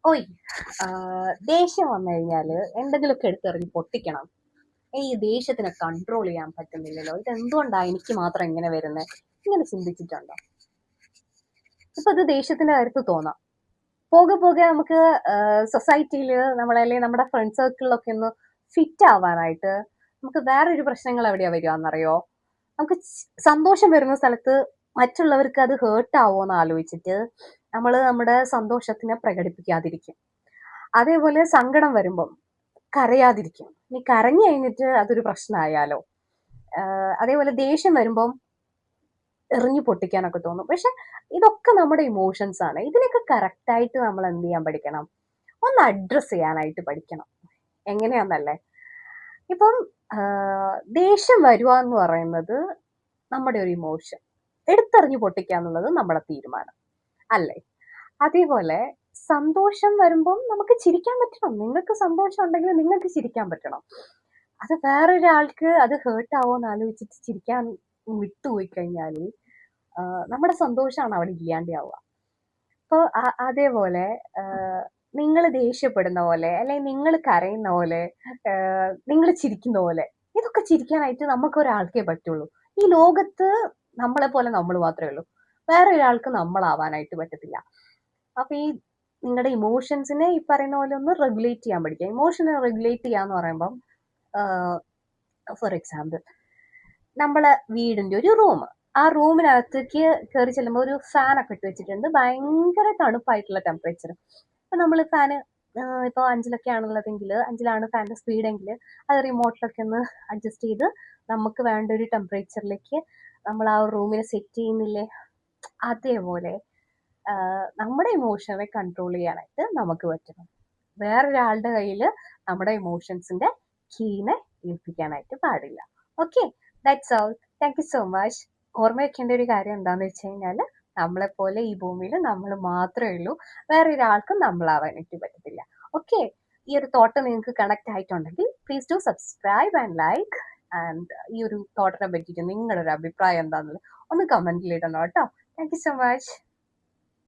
ഓയ് ദേഷ്യം വന്നു കഴിഞ്ഞാല് എന്തെങ്കിലുമൊക്കെ എടുത്തെറിഞ്ഞ് പൊട്ടിക്കണം. ഈ ദേഷ്യത്തിനെ കൺട്രോൾ ചെയ്യാൻ പറ്റുന്നില്ലല്ലോ, ഇത് എന്തുകൊണ്ടാ എനിക്ക് മാത്രം ഇങ്ങനെ വരുന്നത്? ഇങ്ങനെ ചിന്തിച്ചിട്ടുണ്ടോ? ഇപ്പൊ ഇത് ദേഷ്യത്തിന്റെ കാര്യത്തിൽ തോന്നാം. പോകെ പോകെ നമുക്ക് സൊസൈറ്റിയിൽ നമ്മളെ അല്ലെങ്കിൽ നമ്മുടെ ഫ്രണ്ട് സർക്കിളിലൊക്കെ ഒന്ന് ഫിറ്റ് ആവാനായിട്ട് നമുക്ക് വേറൊരു പ്രശ്നങ്ങൾ എവിടെയാ വരികയെന്നറിയോ? നമുക്ക് സന്തോഷം വരുന്ന സ്ഥലത്ത് മറ്റുള്ളവർക്ക് അത് ഹേർട്ട് ആവുമോ ആലോചിച്ചിട്ട് നമ്മൾ നമ്മുടെ സന്തോഷത്തിനെ പ്രകടിപ്പിക്കാതിരിക്കും. അതേപോലെ സങ്കടം വരുമ്പം കരയാതിരിക്കും. ഇനി കരഞ്ഞു കഴിഞ്ഞിട്ട് അതൊരു പ്രശ്നമായാലോ. അതേപോലെ ദേഷ്യം വരുമ്പം എറിഞ്ഞു പൊട്ടിക്കാനൊക്കെ തോന്നും. പക്ഷെ ഇതൊക്കെ നമ്മുടെ ഇമോഷൻസ് ആണ്. ഇതിനൊക്കെ കറക്റ്റായിട്ട് നമ്മൾ എന്ത് ചെയ്യാൻ പഠിക്കണം? ഒന്ന് അഡ്രസ്സ് ചെയ്യാനായിട്ട് പഠിക്കണം. എങ്ങനെയാന്നല്ലേ? ഇപ്പം ദേഷ്യം വരുക എന്ന് പറയുന്നത് നമ്മുടെ ഒരു ഇമോഷൻ. എടുത്തെറിഞ്ഞു പൊട്ടിക്കുക എന്നുള്ളത് നമ്മുടെ തീരുമാനം അല്ലേ? അതേപോലെ സന്തോഷം വരുമ്പം നമുക്ക് ചിരിക്കാൻ പറ്റണം. നിങ്ങൾക്ക് സന്തോഷം ഉണ്ടെങ്കിൽ നിങ്ങൾക്ക് ചിരിക്കാൻ പറ്റണം. അത് വേറൊരാൾക്ക് അത് ഹേർട്ട് ആവുമെന്ന് ആലോചിച്ചിട്ട് ചിരിക്കാൻ വിട്ടുപോയി കഴിഞ്ഞാൽ നമ്മുടെ സന്തോഷമാണ് അവിടെ ഇല്ലാണ്ടാവുക. അപ്പോൾ അതേപോലെ നിങ്ങൾ ദേഷ്യപ്പെടുന്ന പോലെ അല്ലെങ്കിൽ നിങ്ങൾ കരയുന്ന പോലെ നിങ്ങൾ ചിരിക്കുന്ന പോലെ ഇതൊക്കെ ചിരിക്കാനായിട്ട് നമുക്ക് ഒരാൾക്കേ പറ്റുള്ളൂ. ഈ ലോകത്ത് നമ്മളെ പോലെ നമ്മൾ മാത്രമേ ഉള്ളൂ. വേറെ ഒരാൾക്ക് നമ്മളാവാനായിട്ട് പറ്റത്തില്ല. അപ്പൊ ഈ നിങ്ങളുടെ ഇമോഷൻസിനെ ഈ പറയുന്ന പോലെ ഒന്ന് റെഗുലേറ്റ് ചെയ്യാൻ പഠിക്കുക. ഇമോഷനെ റെഗുലേറ്റ് ചെയ്യാന്ന് പറയുമ്പം ഫോർ എക്സാമ്പിൾ നമ്മളെ വീടിന്റെ ഒരു റൂം, ആ റൂമിനകത്തേക്ക് കയറി ചെല്ലുമ്പോൾ ഒരു ഫാനൊക്കെ ഇട്ട് വെച്ചിട്ടുണ്ട്, ഭയങ്കര തണുപ്പായിട്ടുള്ള ടെമ്പറേച്ചർ. അപ്പൊ നമ്മൾ ഫാന് ഇപ്പോൾ 5-ലൊക്കെ ആണുള്ളതെങ്കിൽ 5-ലാണ് ഫാനിന്റെ സ്പീഡെങ്കിൽ അത് റിമോട്ടിലൊക്കെ ഒന്ന് അഡ്ജസ്റ്റ് ചെയ്ത് നമുക്ക് വേണ്ട ഒരു ടെമ്പറേച്ചറിലേക്ക് നമ്മൾ ആ റൂമിനെ സെറ്റ് ചെയ്യുന്നില്ലേ? അതേപോലെ നമ്മുടെ ഇമോഷനെ കൺട്രോൾ ചെയ്യാനായിട്ട് നമുക്ക് പറ്റണം. വേറൊരാളുടെ കയ്യിൽ നമ്മുടെ ഇമോഷൻസിന്റെ കീനെ ഏൽപ്പിക്കാനായിട്ട് പാടില്ല. Okay, that's all. Thank you so much. ഓർമ്മ വെക്കേണ്ട ഒരു കാര്യം എന്താണെന്ന് വെച്ച് കഴിഞ്ഞാൽ നമ്മളെപ്പോലെ ഈ ഭൂമിയിൽ നമ്മൾ മാത്രമേ ഉള്ളൂ. വേറെ ഒരാൾക്കും നമ്മളാവാനായിട്ട് പറ്റത്തില്ല. ഓക്കെ, ഈ ഒരു തോട്ട് നിങ്ങൾക്ക് കണക്ട് ആയിട്ടുണ്ടെങ്കിൽ please do subscribe and like. And ഈ ഒരു തോട്ടിനെ പറ്റിയിട്ട് നിങ്ങളുടെ ഒരു അഭിപ്രായം എന്താണെന്നുള്ളത് ഒന്ന് കമന്റിൽ ഇടണം കേട്ടോ. Thank you so much.